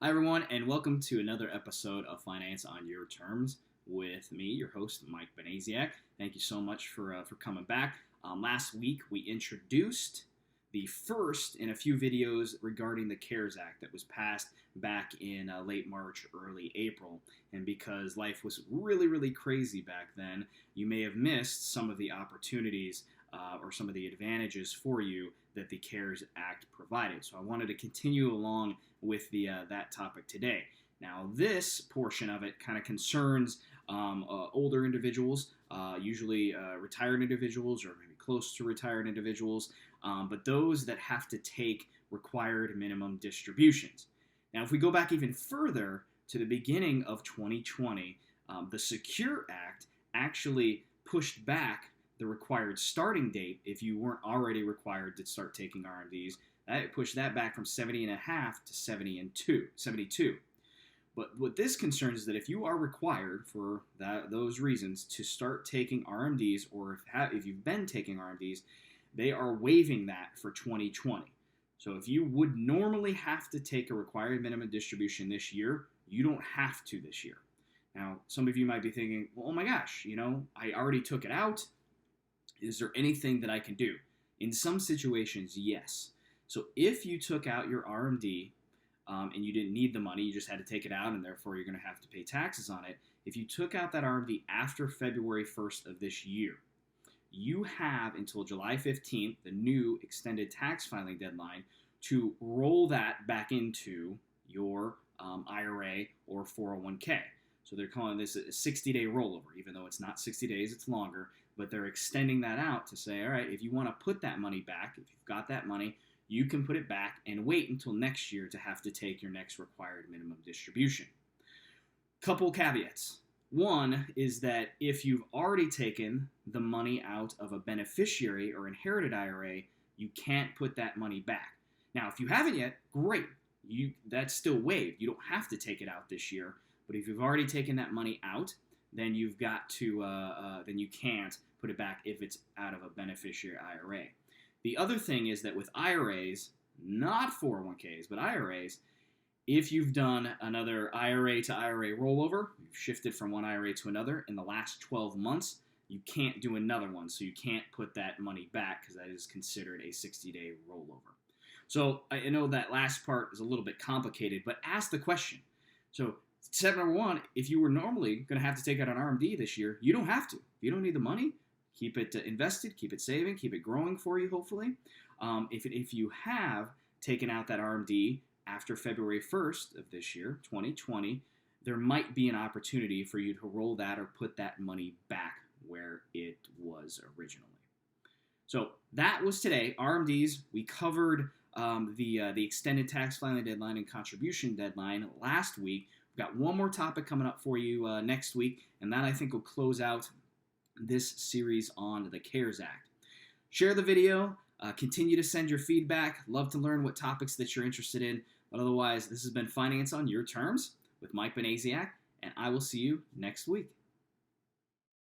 Hi, everyone, and welcome to another episode of Finance on Your Terms with me, your host, Mike Benaziak. Thank you so much for coming back. Last week, we introduced the first in a few videos regarding the CARES Act that was passed back in late March, early April. And because life was really crazy back then, you may have missed some of the opportunities or some of the advantages for you that the CARES Act provided. So I wanted to continue along with that topic today. Now, this portion of it kind of concerns older individuals, usually retired individuals or maybe close to retired individuals, but those that have to take required minimum distributions. Now, if we go back even further to the beginning of 2020, the Secure Act actually pushed back the required starting date if you weren't already required to start taking RMDs. That pushed that back from 70 and a half to 72. But what this concerns is that if you are required for those reasons to start taking RMDs, or if you've been taking RMDs, they are waiving that for 2020. So if you would normally have to take a required minimum distribution this year, you don't have to this year. Now, some of you might be thinking, well, oh my gosh, I already took it out. Is there anything that I can do? In some situations, yes. So if you took out your RMD and you didn't need the money, you just had to take it out and therefore you're going to have to pay taxes on it. If you took out that RMD after February 1st of this year, you have until July 15th, the new extended tax filing deadline, to roll that back into your IRA or 401k. So they're calling this a 60-day rollover, even though it's not 60 days, it's longer. But they're extending that out to say, all right, if you want to put that money back, if you've got that money, you can put it back and wait until next year to have to take your next required minimum distribution. Couple caveats. One is that if you've already taken the money out of a beneficiary or inherited IRA, you can't put that money back. Now, if you haven't yet, great. That's still waived. You don't have to take it out this year. But if you've already taken that money out, then you've got to, then you can't put it back if it's out of a beneficiary IRA. The other thing is that with IRAs, not 401ks, but IRAs, if you've done another IRA to IRA rollover, you've shifted from one IRA to another in the last 12 months, you can't do another one. So you can't put that money back because that is considered a 60-day rollover. So I know that last part is a little bit complicated, but ask the question. So step number one, if you were normally going to have to take out an RMD this year, you don't have to. If you don't need the money, keep it invested, keep it saving, keep it growing for you, hopefully. If you have taken out that RMD after February 1st of this year, 2020, there might be an opportunity for you to roll that or put that money back where it was originally. So that was today. RMDs, we covered the extended tax filing deadline and contribution deadline last week. We've got one more topic coming up for you next week, and that I think will close out this series on the CARES Act. Share the video. Continue to send your feedback. Love to learn what topics that you're interested in. But otherwise, this has been Finance on Your Terms with Mike Benaziak, and I will see you next week.